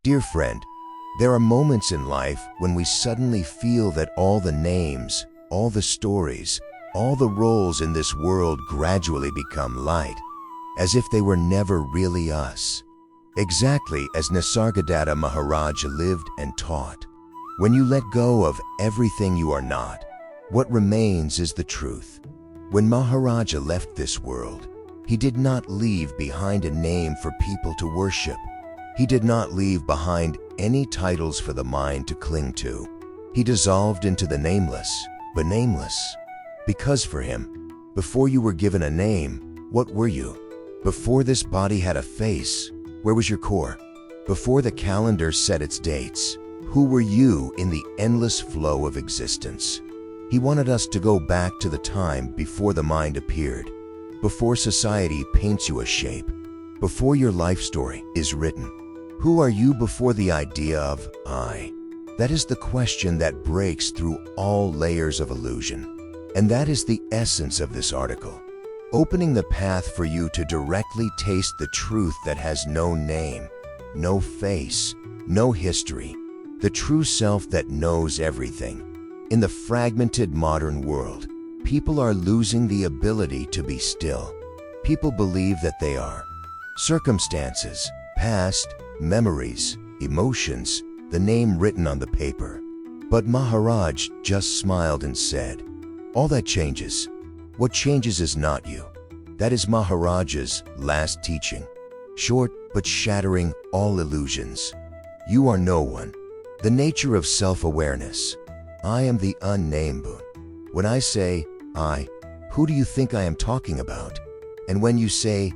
Dear friend, there are moments in life when we suddenly feel that all the names, all the stories, all the roles in this world gradually become light, as if they were never really us. Exactly as Nisargadatta Maharaj lived and taught. When you let go of everything you are not, what remains is the truth. When Maharaja left this world, he did not leave behind a name for people to worship. He did not leave behind any titles for the mind to cling to. He dissolved into the nameless, but nameless. Because for him, before you were given a name, what were you? Before this body had a face, where was your core? Before the calendar set its dates, who were you in the endless flow of existence? He wanted us to go back to the time before the mind appeared, before society paints you a shape, before your life story is written. Who are you before the idea of I? That is the question that breaks through all layers of illusion. And that is the essence of this article, opening the path for you to directly taste the truth that has no name, no face, no history, the true self that knows everything. In the fragmented modern world, people are losing the ability to be still. People believe that they are. Circumstances, past, memories, emotions, the name written on the paper. But Maharaj just smiled and said, all that changes. What changes is not you. That is Maharaja's last teaching, short but shattering all illusions. You are no one. The nature of self-awareness. I am the unnamed. When I say I, who do you think I am talking about? And when you say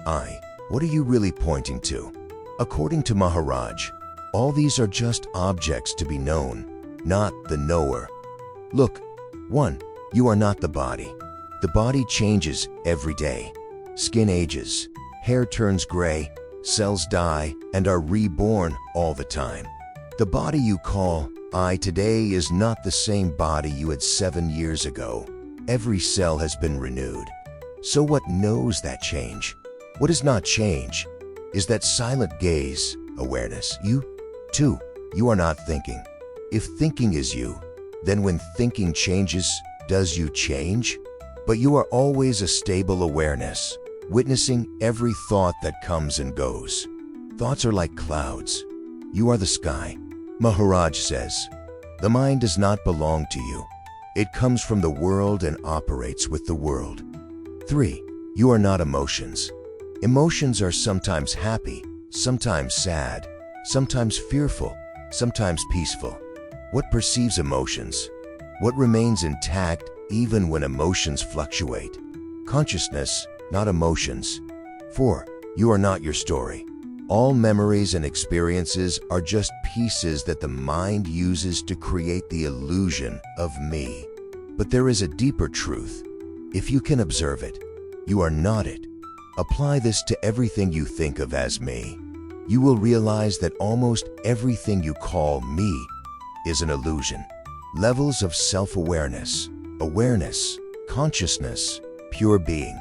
I, what are you really pointing to? According to Maharaj, all these are just objects to be known, not the knower. Look, 1. You are not the body. The body changes every day. Skin ages, hair turns gray, cells die, and are reborn all the time. The body you call I today is not the same body you had 7 years ago. Every cell has been renewed. So what knows that change? What does not change is that silent gaze, awareness. You, too, you are not thinking. If thinking is you, then when thinking changes, does you change? But you are always a stable awareness, witnessing every thought that comes and goes. Thoughts are like clouds. You are the sky. Maharaj says, the mind does not belong to you. It comes from the world and operates with the world. 3. You are not emotions. Emotions are sometimes happy, sometimes sad, sometimes fearful, sometimes peaceful. What perceives emotions? What remains intact even when emotions fluctuate? Consciousness, not emotions. 4. You are not your story. All memories and experiences are just pieces that the mind uses to create the illusion of me. But there is a deeper truth. If you can observe it, you are not it. Apply this to everything you think of as me. You will realize that almost everything you call me is an illusion. Levels of self-awareness, awareness, consciousness, pure being.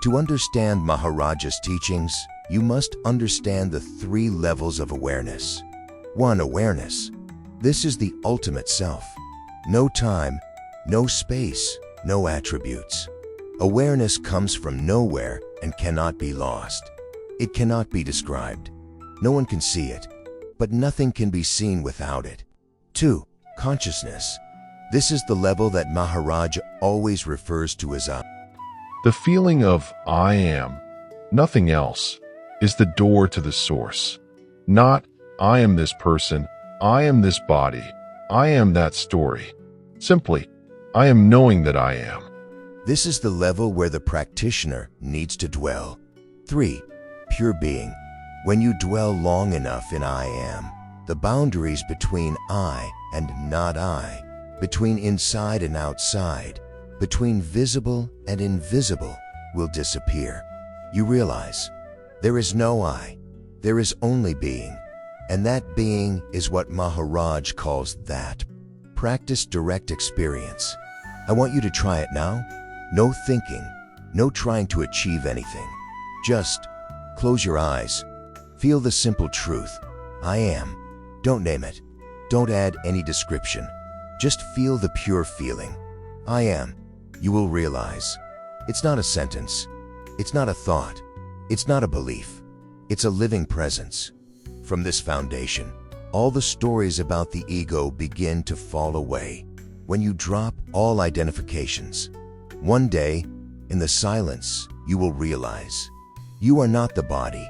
To understand Maharaja's teachings, you must understand the 3 levels of awareness. 1. Awareness. This is the ultimate self. No time, no space, no attributes. Awareness comes from nowhere and cannot be lost. It cannot be described. No one can see it, but nothing can be seen without it. 2. Consciousness. This is the level that Maharaj always refers to as I. The feeling of I am, nothing else, is the door to the source. Not, I am this person, I am this body, I am that story. Simply, I am knowing that I am. This is the level where the practitioner needs to dwell. 3. Pure being. When you dwell long enough in I am, the boundaries between I and not I, between inside and outside, between visible and invisible, will disappear. You realize there is no I, there is only being, and that being is what Maharaj calls that. Practice direct experience. I want you to try it now. No thinking, no trying to achieve anything. Just close your eyes. Feel the simple truth. I am. Don't name it. Don't add any description. Just feel the pure feeling. I am. You will realize. It's not a sentence. It's not a thought. It's not a belief. It's a living presence. From this foundation, all the stories about the ego begin to fall away when you drop all identifications. One day, in the silence, you will realize you are not the body.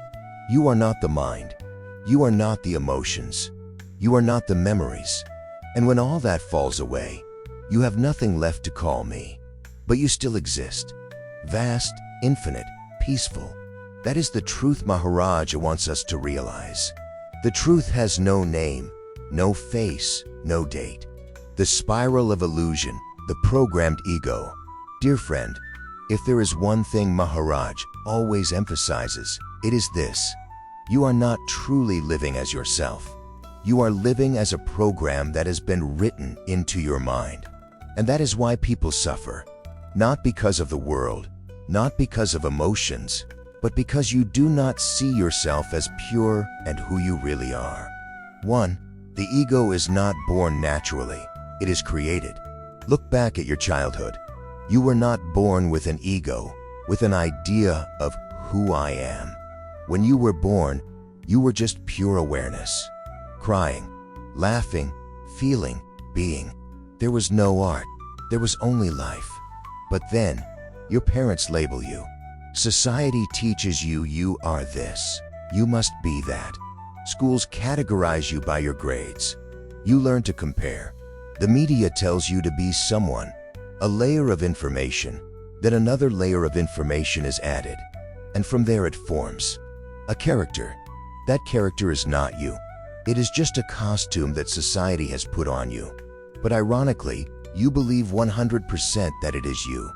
You are not the mind. You are not the emotions. You are not the memories. And when all that falls away, you have nothing left to call me. But you still exist. Vast, infinite, peaceful. That is the truth Maharaj wants us to realize. The truth has no name, no face, no date. The spiral of illusion, the programmed ego. Dear friend, if there is one thing Maharaj always emphasizes, it is this. You are not truly living as yourself. You are living as a program that has been written into your mind. And that is why people suffer. Not because of the world, not because of emotions, but because you do not see yourself as pure and who you really are. 1. The ego is not born naturally. It is created. Look back at your childhood. You were not born with an ego, with an idea of who I am. When you were born, you were just pure awareness. Crying, laughing, feeling, being. There was no art. There was only life. But then, your parents label you. Society teaches you you are this. You must be that. Schools categorize you by your grades. You learn to compare. The media tells you to be someone. A layer of information. Then another layer of information is added. And from there it forms a character. That character is not you. It is just a costume that society has put on you. But ironically, you believe 100% that it is you.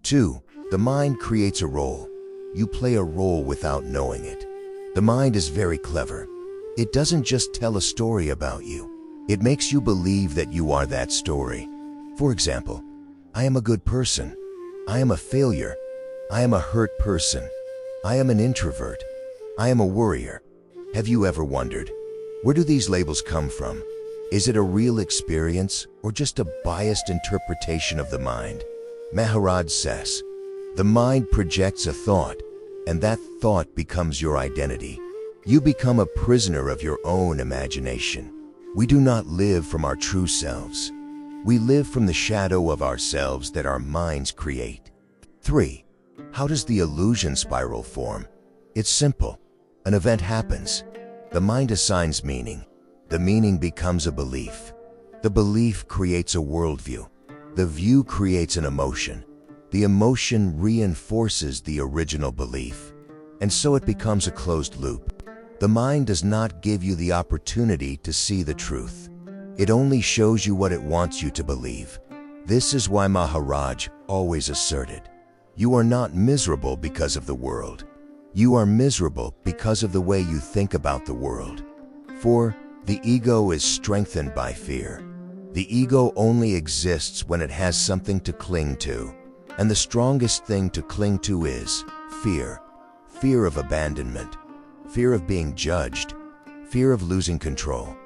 2. The mind creates a role. You play a role without knowing it. The mind is very clever. It doesn't just tell a story about you. It makes you believe that you are that story. For example, I am a good person. I am a failure. I am a hurt person. I am an introvert. I am a worrier. Have you ever wondered, where do these labels come from? Is it a real experience or just a biased interpretation of the mind? Maharaj says, the mind projects a thought, and that thought becomes your identity. You become a prisoner of your own imagination. We do not live from our true selves. We live from the shadow of ourselves that our minds create. 3. How does the illusion spiral form? It's simple. An event happens. The mind assigns meaning. The meaning becomes a belief. The belief creates a worldview. The view creates an emotion. The emotion reinforces the original belief. And so it becomes a closed loop. The mind does not give you the opportunity to see the truth. It only shows you what it wants you to believe. This is why Maharaj always asserted, you are not miserable because of the world. You are miserable because of the way you think about the world. 4. The ego is strengthened by fear. The ego only exists when it has something to cling to. And the strongest thing to cling to is fear. Fear of abandonment. Fear of being judged. Fear of losing control.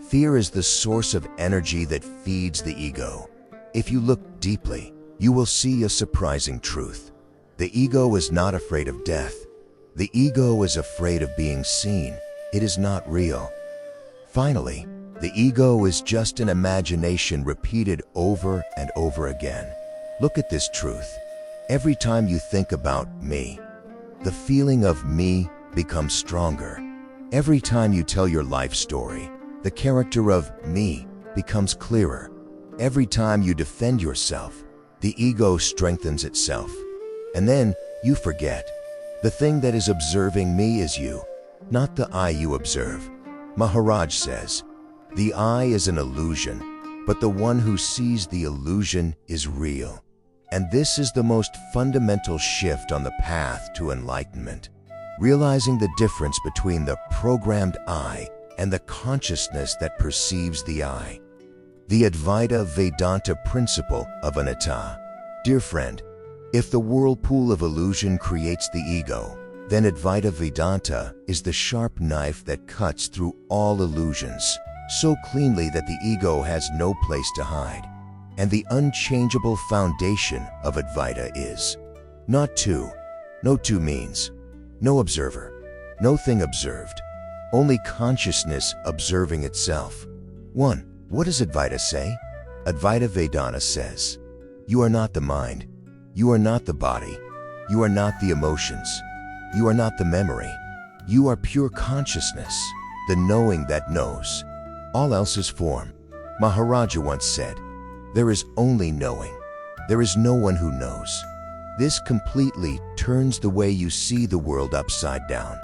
Fear is the source of energy that feeds the ego. If you look deeply, you will see a surprising truth. The ego is not afraid of death. The ego is afraid of being seen. It is not real. Finally, the ego is just an imagination repeated over and over again. Look at this truth. Every time you think about me, the feeling of me becomes stronger. Every time you tell your life story, the character of me becomes clearer. Every time you defend yourself, the ego strengthens itself. And then you forget. The thing that is observing me is you, not the I you observe. Maharaj says, the I is an illusion, but the one who sees the illusion is real. And this is the most fundamental shift on the path to enlightenment. Realizing the difference between the programmed I and the consciousness that perceives the I. The Advaita Vedanta principle of anatta. Dear friend, if the whirlpool of illusion creates the ego, then Advaita Vedanta is the sharp knife that cuts through all illusions so cleanly that the ego has no place to hide. And the unchangeable foundation of Advaita is not two. No two means no observer, no thing observed, only consciousness observing itself. 1. What does Advaita say? Advaita Vedanta says, you are not the mind, you are not the body, you are not the emotions, you are not the memory, you are pure consciousness, the knowing that knows. All else is form. Maharaja once said, there is only knowing. There is no one who knows. This completely turns the way you see the world upside down.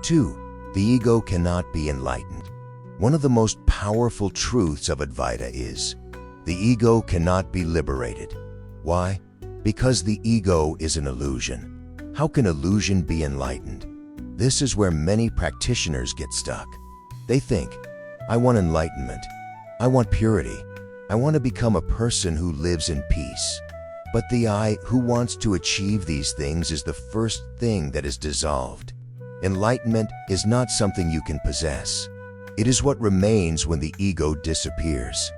2. The ego cannot be enlightened. One of the most powerful truths of Advaita is, the ego cannot be liberated. Why? Because the ego is an illusion. How can illusion be enlightened? This is where many practitioners get stuck. They think, I want enlightenment. I want purity. I want to become a person who lives in peace. But the I who wants to achieve these things is the first thing that is dissolved. Enlightenment is not something you can possess. It is what remains when the ego disappears.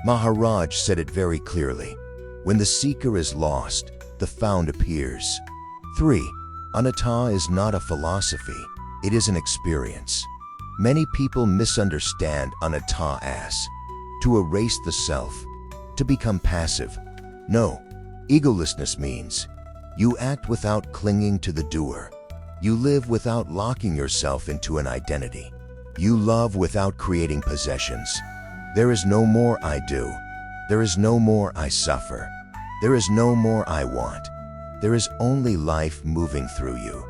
Maharaj said it very clearly. When the seeker is lost, the found appears. 3. Anatta is not a philosophy. It is an experience. Many people misunderstand anatta as to erase the self, to become passive. No, egolessness means you act without clinging to the doer. You live without locking yourself into an identity. You love without creating possessions. There is no more I do. There is no more I suffer. There is no more I want. There is only life moving through you.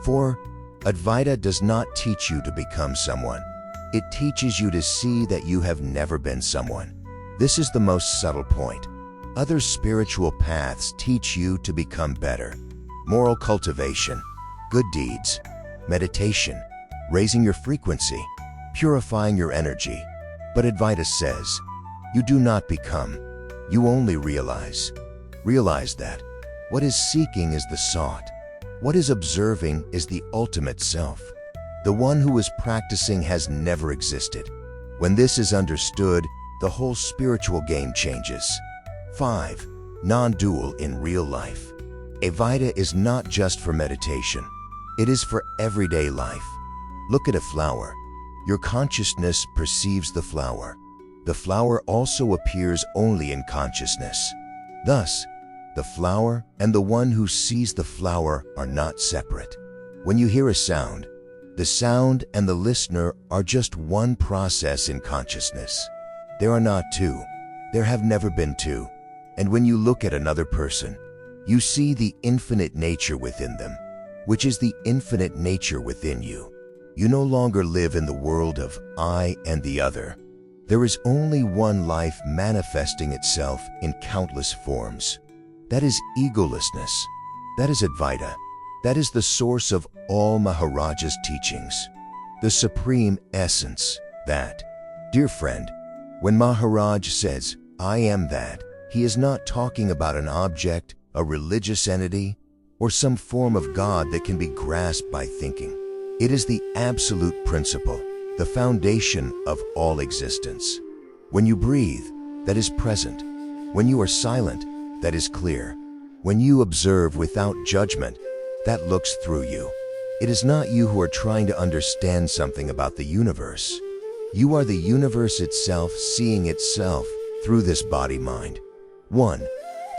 4. Advaita does not teach you to become someone. It teaches you to see that you have never been someone. This is the most subtle point. Other spiritual paths teach you to become better. Moral cultivation, good deeds, meditation, raising your frequency, purifying your energy. But Advaita says, you do not become, you only realize. Realize that what is seeking is the sought. What is observing is the ultimate self. The one who is practicing has never existed. When this is understood, the whole spiritual game changes. 5. Non-dual in real life. Advaita is not just for meditation. It is for everyday life. Look at a flower. Your consciousness perceives the flower. The flower also appears only in consciousness. Thus, the flower and the one who sees the flower are not separate. When you hear a sound, the sound and the listener are just one process in consciousness. There are not two. There have never been two. And when you look at another person, you see the infinite nature within them, which is the infinite nature within you. You no longer live in the world of I and the other. There is only one life manifesting itself in countless forms. That is egolessness. That is Advaita. That is the source of all Maharaja's teachings. The supreme essence, that. Dear friend, when Maharaj says, I am that, he is not talking about an object, a religious entity, or some form of God that can be grasped by thinking. It is the absolute principle, the foundation of all existence. When you breathe, that is present. When you are silent, that is clear. When you observe without judgment, that looks through you. It is not you who are trying to understand something about the universe. You are the universe itself seeing itself through this body-mind. 1.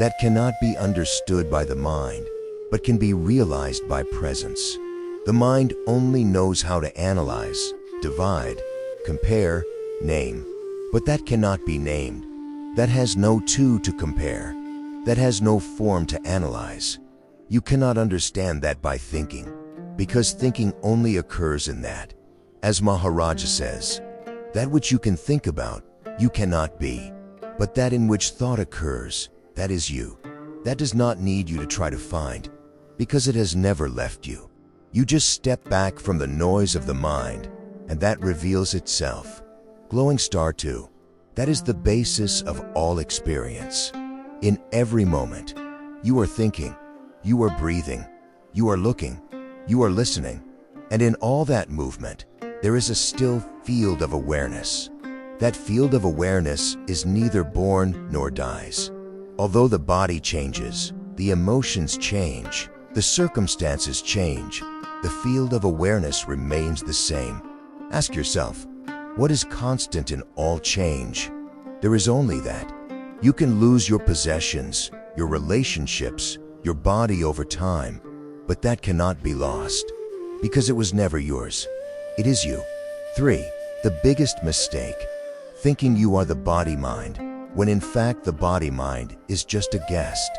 That cannot be understood by the mind, but can be realized by presence. The mind only knows how to analyze, divide, compare, name, but that cannot be named. That has no two to compare. That has no form to analyze. You cannot understand that by thinking, because thinking only occurs in that. As Maharaja says, that which you can think about, you cannot be. But that in which thought occurs, that is you. That does not need you to try to find, because it has never left you. You just step back from the noise of the mind, and that reveals itself. Glowing star 2. That is the basis of all experience. In every moment, you are thinking, you are breathing, you are looking, You are listening, and in all that movement, there is a still field of awareness. That field of awareness is neither born nor dies. Although the body changes, the emotions change, the circumstances change, the field of awareness remains the same. Ask yourself, what is constant in all change? There is only that. You can lose your possessions, your relationships, your body over time, but that cannot be lost, because it was never yours. It is you. 3. The biggest mistake. Thinking you are the body-mind, when in fact the body-mind is just a guest.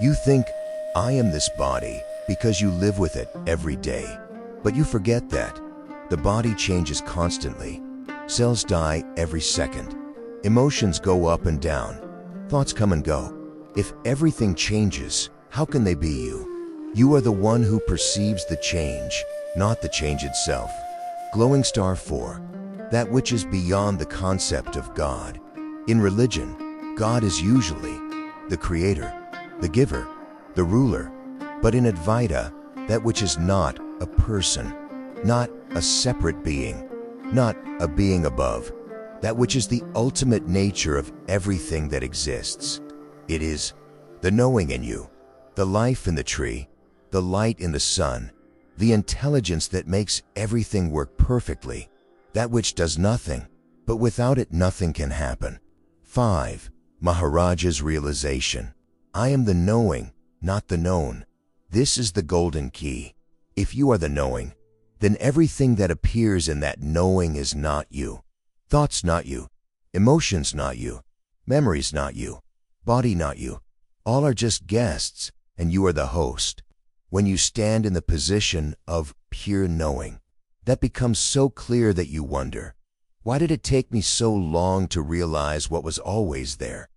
You think, I am this body, because you live with it every day. But you forget that. The body changes constantly. Cells die every second. Emotions go up and down. Thoughts come and go. If everything changes, how can they be you? You are the one who perceives the change, not the change itself. Glowing star 4. That which is beyond the concept of God. In religion, God is usually the creator, the giver, the ruler. But in Advaita, that which is not a person, not a separate being, not a being above, that which is the ultimate nature of everything that exists. It is the knowing in you, the life in the tree, the light in the sun, the intelligence that makes everything work perfectly, that which does nothing, but without it nothing can happen. 5. Maharaj's realization. I am the knowing, not the known. This is the golden key. If you are the knowing, then everything that appears in that knowing is not you. Thoughts not you, emotions not you, memories not you, body not you. All are just guests, and you are the host. When you stand in the position of pure knowing, that becomes so clear that you wonder, why did it take me so long to realize what was always there?